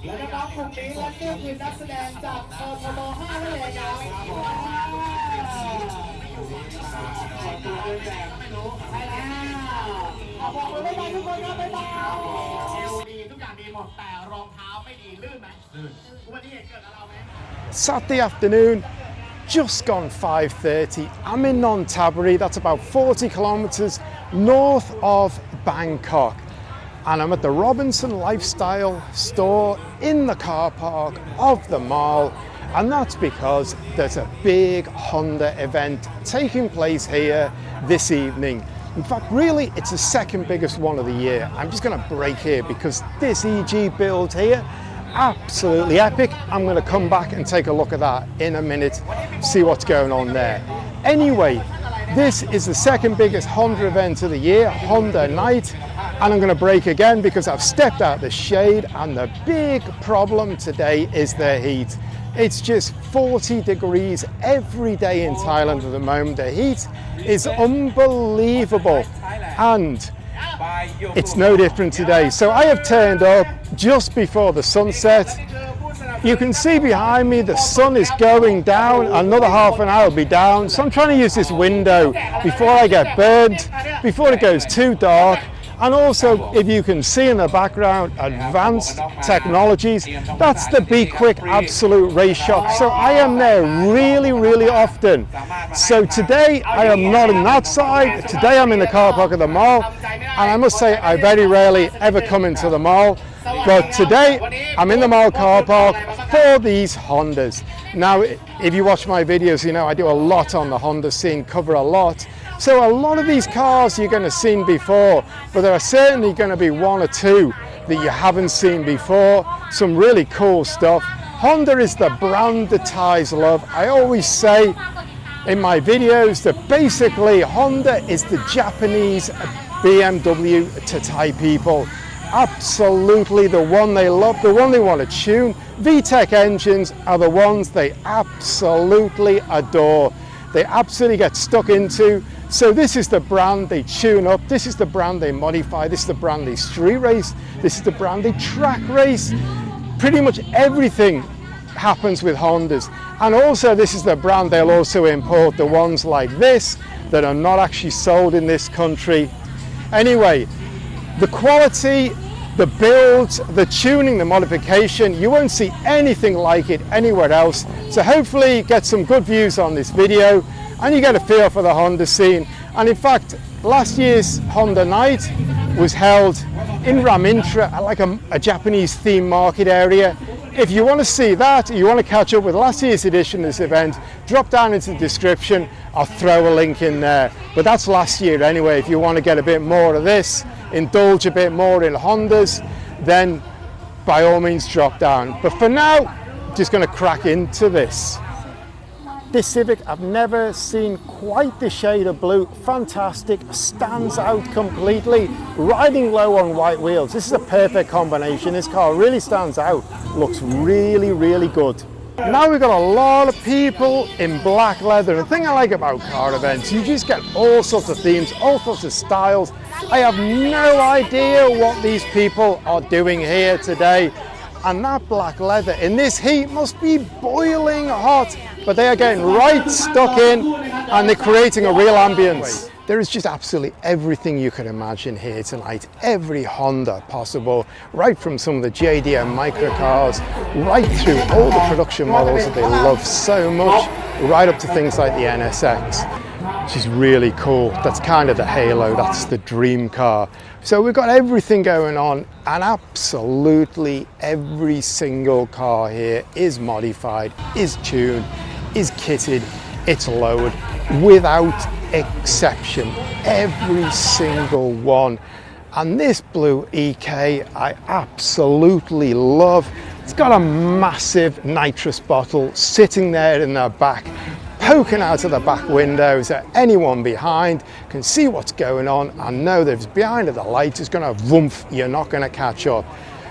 และน้องๆกลุ่มนี้และนี่คือนักแสดงจากกทม5นั่นเองครับตัวเดินแบบไม่รู้ใช่แล้วบอกเลยบ๊ายบายทุกคนครับบ๊ายบายเอวดีทุกอย่างดีหมดแต่รองเท้าไม่ดีลื่นไหมลื่นอุบัติเหตุเกิดกับเราไหม Saturday afternoon, just gone 5:30. I'm in Nonthaburi, that's about 40 kilometres north of Bangkok. And I'm at the Robinson Lifestyle store in the car park of the mall. And that's because there's a big Honda event taking place here this evening. In fact, really, it's the second biggest one of the year. I'm just going to break here because this EG build here, absolutely epic. I'm going to come back and take a look at that in a minute, see what's going on there. Anyway, this is the second biggest Honda event of the year, Honda Night. And I'm going to break again because I've stepped out the shade, and the big problem today is the heat. It's just 40 degrees every day in Thailand at the moment. The heat is unbelievable, and it's no different today. So I have turned up just before the sunset. You can see behind me the sun is going down, another half an hour will be down. So I'm trying to use this window before I get burned, before it goes too dark. And also, if you can see in the background, advanced technologies, that's the Be Quick Absolute Race Shop. So I am there really often. So today I am not on that side. Today I'm in the car park of the mall. And I must say I very rarely ever come into the mall. But today I'm in the mall car park for these Hondas. Now, if you watch my videos, you know I do a lot on the Honda scene, cover a lot. So a lot of these cars you're going to have seen before, but there are certainly going to be one or two that you haven't seen before. Some really cool stuff. Honda is the brand that Thais love. I always say in my videos that basically Honda is the Japanese BMW to Thai people. Absolutely the one they love, the one they want to tune. VTEC engines are the ones they absolutely adore. They absolutely get stuck into. So this is the brand they tune up, this is the brand they modify, this is the brand they street race, this is the brand they track race. Pretty much everything happens with Hondas. And also this is the brand they'll also import, the ones like this that are not actually sold in this country. Anyway, the quality, the builds, the tuning, the modification, you won't see anything like it anywhere else. So hopefully get some good views on this video and you get a feel for the Honda scene. And in fact, last year's Honda Night was held in Ramintra, like a Japanese theme market area. If you want to see that, you want to catch up with last year's edition of this event, drop down into the description, I'll throw a link in there. But that's last year anyway. If you want to get a bit more of this, indulge a bit more in Hondas, then by all means drop down. But for now, just going to crack into this. This Civic, I've never seen quite the shade of blue. Fantastic, stands out completely. Riding low on white wheels. This is a perfect combination. This car really stands out. Looks really good. Now we've got a lot of people in black leather. The thing I like about car events, you just get all sorts of themes, all sorts of styles. I have no idea what these people are doing here today. And that black leather in this heat must be boiling hot, but they are getting right stuck in and they're creating a real ambience. There is just absolutely everything you can imagine here tonight. Every Honda possible, right from some of the JDM microcars, right through all the production models that they love so much, right up to things like the NSX, which is really cool. That's kind of the halo, that's the dream car. So we've got everything going on, and absolutely every single car here is modified, is tuned, is kitted, it's lowered, without exception. Every single one. And this blue EK I absolutely love. It's got a massive nitrous bottle sitting there in the back, poking out of the back windows so anyone behind can see what's going on and know that if it's behind the light, it's going to woomph, you're not going to catch up.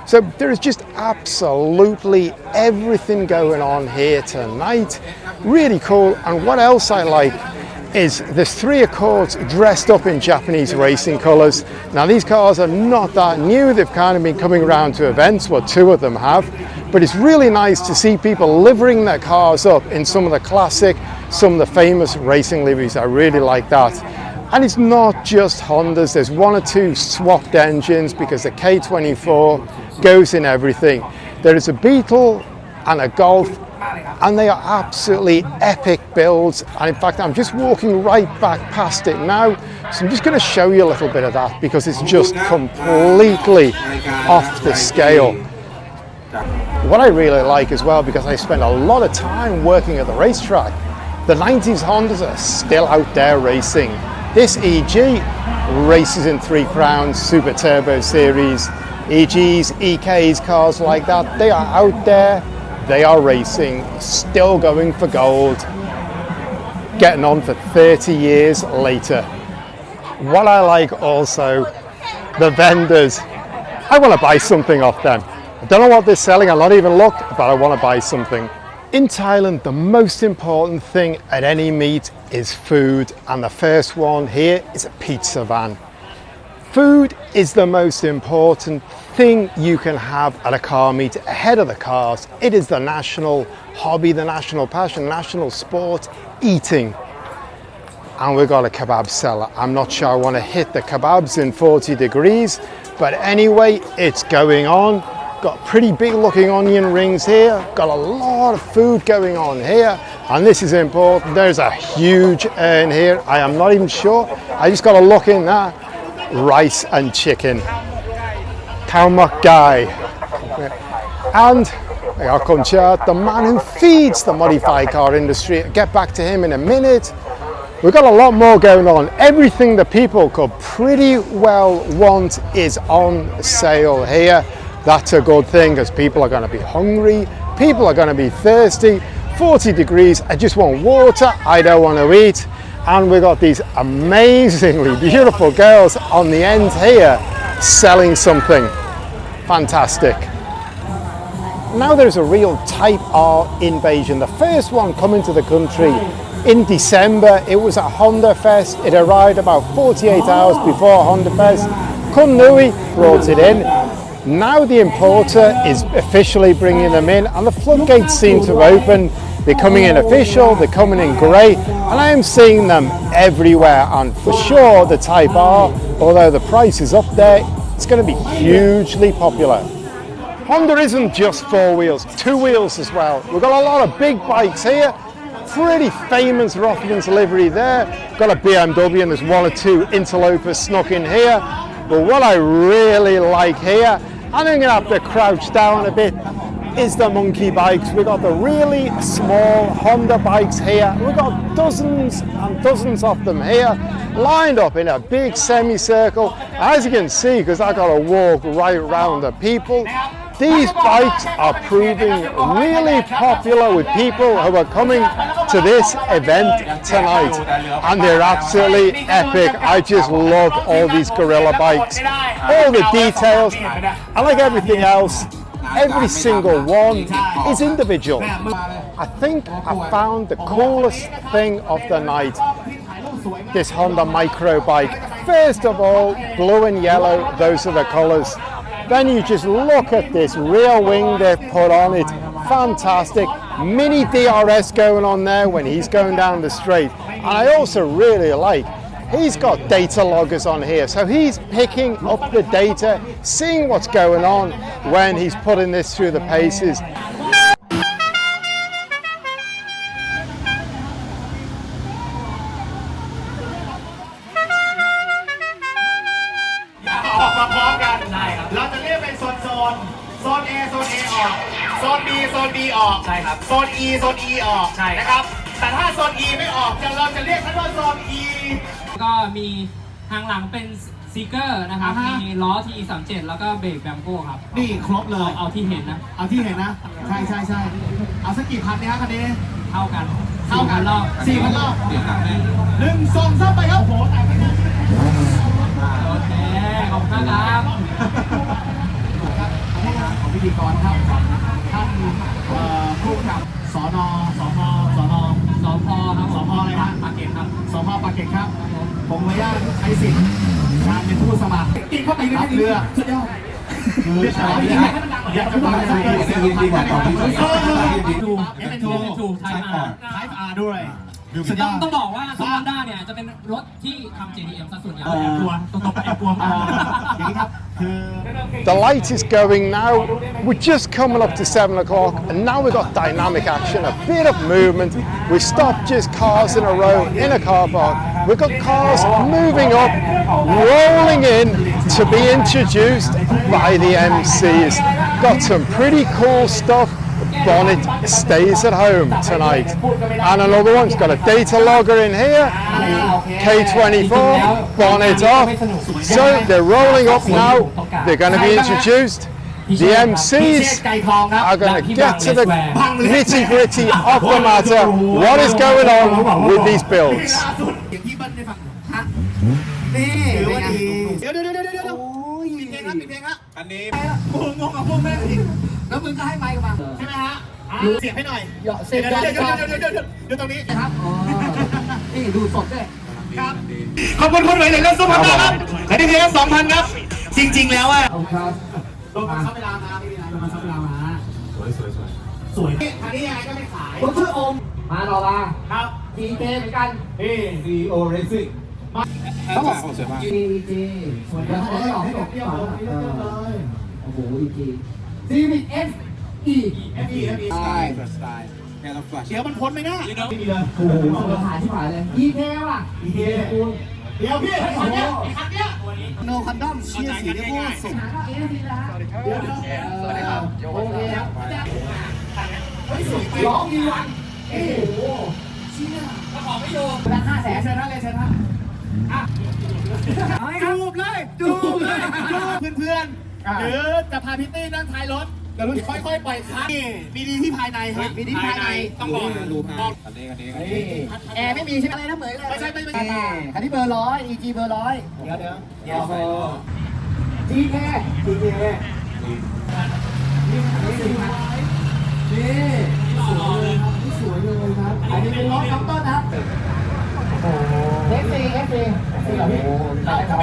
So there is just absolutely everything going on here tonight. Really cool. And what else I like is there's 3 Accords dressed up in Japanese racing colours. Now these cars are not that new, they've kind of been coming around to events, well 2 of them have, but it's really nice to see people liverying their cars up in some of the classic, some of the famous racing liveries. I really like that. And it's not just Hondas, there's 1 or 2 swapped engines because the K24 goes in everything. There is a Beetle and a Golf, and they are absolutely epic builds. And in fact, I'm just walking right back past it now, so I'm just going to show you a little bit of that because it's just completely off the scale. What I really like as well, because I spent a lot of time working at the racetrack, the 90s Hondas are still out there racing. This EG races in 3 Crowns, Super Turbo Series, EGs, EKs, cars like that. They are out there, they are racing, still going for gold, getting on for 30 years later. What I like also, the vendors, I want to buy something off them. I don't know what they're selling, I've not even looked, but I want to buy something. In Thailand, the most important thing at any meet is food, and the first one here is a pizza van. Food is the most important thing you can have at a car meet ahead of the cars. It is the national hobby, the national passion, national sport, eating. And we've got a kebab seller. I'm not sure I want to hit the kebabs in 40 degrees, but anyway, it's going on. Got pretty big looking onion rings here, got a lot of food going on here, and this is important. There's a huge urn here, I am not even sure, I just got to look in that. Rice and chicken, khao mak gai, and the man who feeds the modified car industry. I'll get back to him in a minute. We've got a lot more going on. Everything that people could pretty well want is on sale here. That's a good thing because people are going to be hungry, people are going to be thirsty. 40 degrees, I just want water, I don't want to eat. And we've got these amazingly beautiful girls on the end here selling something fantastic. Now there's a real Type R invasion. The first one coming to the country in December. It was at Honda Fest. It arrived about 48 hours before Honda Fest. Kun Nui brought it in. Now the importer is officially bringing them in, and the floodgates seem to have opened. They're coming in official, they're coming in grey, and I am seeing them everywhere. And for sure the Type R, although the price is up there, it's going to be hugely popular. Honda isn't just 4 wheels, 2 wheels as well. We've got a lot of big bikes here. Pretty famous Rothmans livery there. Got a BMW, and there's 1 or 2 interlopers snuck in here. But what I really like here, and I'm going to have to crouch down a bit, is the monkey bikes. We've got the really small Honda bikes here. We've got dozens and dozens of them here, lined up in a big semicircle. As you can see, because I've got to walk right around the people, these bikes are proving really popular with people who are coming to this event tonight, and they're absolutely epic. I just love all these gorilla bikes, all the details, and like everything else, every single one is individual. I think I found the coolest thing of the night, this Honda micro bike. First of all, blue and yellow, those are the colors. Then you just look at this rear wing they've put on it, fantastic. Mini DRS going on there when he's going down the straight. And I also really like, he's got data loggers on here, so he's picking up the data, seeing what's going on when he's putting this through the paces.โซน A โซน A ออกโซน B โซน B ออกใช่ครับโซน E โซน E ออกใช่นะครับแต่ถ้าโซน E ไม่ออกเราจะเรียกมันว่าโซน E ก็มีทางหลังเป็นซีเกอร์นะครับมีล้อ TE37 แล้วก็เบรกแบมโก้ครับนี่ครบเลยเอาที่เห็นนะเอาที่เห็นนะใช่ใช่ใช่เอาสักกี่พันเนี่ยคันนี้เท่ากันรอบ4,000 รอบเดี๋ยวกลับแม่1 2 3ไปครับโหแต่ไม่ได้โอเคขอบคุณครับของพิธีกรครับท่านผู้กำกับสนครับสพอะไรครับปากเกร็ดครับสพ เก่งครับผมขออนุญาตใช้สิทธิ์การเป็นผู้สมัครกินเข้าไปรับเลือกสุดยอดคือชาวนี้อยากจะมาใส่ดีกว่าตอนที่ถูกไทยอาร์ด้วยต้องบอกว่าซูมอนด้าเนี่ยจะเป็นรถที่ทำ JDM ซะส่วนใหญ่กลัวต้องไปกลัวอย่างนี้ครับคือ The light is going now. We're just coming up to 7 o'clock, and now we've got dynamic action, a bit of movement. We stopped just cars in a row in a car park. We've got cars moving up, rolling in to be introduced by the MCs. Got some pretty cool stuff. Bonnet stays at home tonight. And another one's got a data logger in here. K24, bonnet off. So they're rolling up now. They're going to be introduced. The MCs are going to get to the nitty gritty of the matter. What is going on with these builds? ปิดเพลงครับอันนี้กูงงกับพวกแม่สิแล้วมึงก็ให้ไมค์กับมาใช่ไหมฮะเสียบให้หน่อยเดี๋ยวตรงนี้ครับนี่ดูสดด้วยครับขอบคุณคนไหนเลยเล่นซุปเปอร์ครับและที่เพลง2,000ครับจริงๆแล้วอ่ะลงมาซับเวลามาไม่มีอะไรลงมาซับเวลามาสวยอันนี้ยังไงก็ไม่ขายผมชื่อโอมมาต่อมาครับทีเจเหมือนกันCEO RacingเขาบอกEG ส่วนเดี๋ยวเขาจะบอกให้บอกพี่ผมโอ้โห EG Civic FE สไตล์เดี๋ยวมันพ้นไม่ได้ไม่มีเลยโอ้โหราคาที่ผ่านเลย EK ว่ะ EK คุณเดี๋ยวพี่คันเนี้ยโนคันดอมเชียร์สีเดียวสุดเดี๋ยวสวัสดีครับโอเคครับร้องกี่วันโอ้โหเชี่ยกระเป๋าไม่อยู่ราคา500,000เชิญท่านเลยเชิญท่านจูบเลยเพื่อนๆหรือจะพาพิตตี้นั่งท้ายรถค่อยๆปล่อยคัสมีดีที่ภายในครับมีดีที่ภายในต้องบอกแอร์ไม่มีใช่ไหมอะไรนะเหมยเลยไม่ใช่คันที่เบอร์100 EG เบอร์100เดี๋ยว GK นี่สวยเลยครับอันนี้เป็นล้อคัมเปอร์นะครับFD เหรอพี่ได้ครับ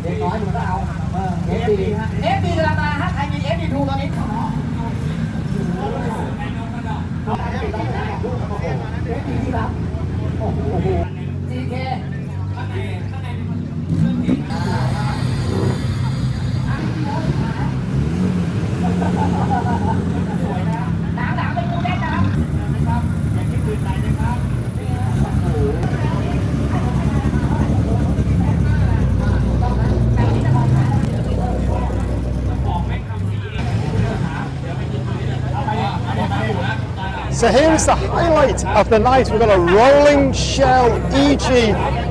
เด็กน้อยดูก็เอาFD ราคาฮะใครมี FD ถูกตอนนี้FD ที่รับโอ้โห GK So here's the highlight of the night. We've got a rolling shell EG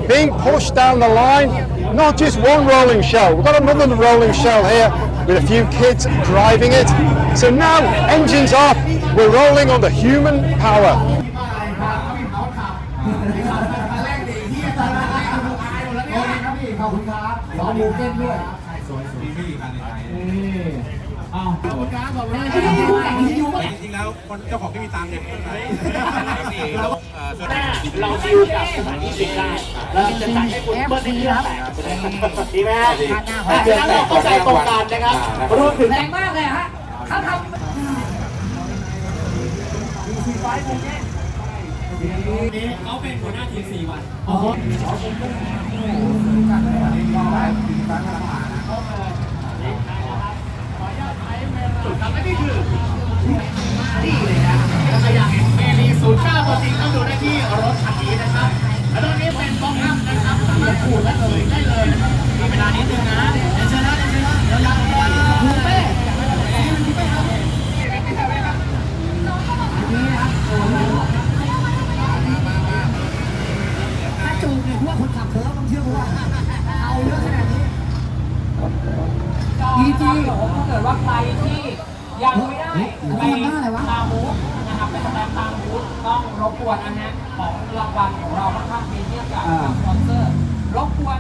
being pushed down the line. Not just one rolling shell, we've got another rolling shell here with a few kids driving it. So now, engines off, we're rolling under human power. Ờ. จริงๆแล้วคนเจ้าของไม่มีตังค์เนี่ยเราดิวกับสถานที่ปิดได้เราจะจัดให้คุณเบิ้ลที่ครับดีไหมฮะเดี๋ยวเราเข้าใจตรงกันนะครับรวมถึงแรงมากเลยฮะเขาทำเขาเป็นหัวหน้าทีม4 วันทำให้นี่คือนี่เลยนะถ้าอยากเห็นเมลี09ตัวจริงต้องดูได้ที่รถคันนี้นะครับแล้วตอนนี้เป็นบ็อกอัพนะครับสามารถขูดและเลยได้เลยนะครับมีเวลานิดนึงนะเดี๋ยวเชิญนะเดี๋ยวคูเป้คูเป้ครับถ้าจูบเนี่ยพวกคนขับเคิร์ฟต้องเชื่อว่าเอาเยอะขนาดนี้EG ถ้าเกิดว่าใครที่ยังไม่ได้ไปตามบูธนะครับไปแสดงตามบูธต้องรบกวนนะฮะของรางวัลของเราค่อนข้างมีเทียบกับสปอนเซอร์รบกวน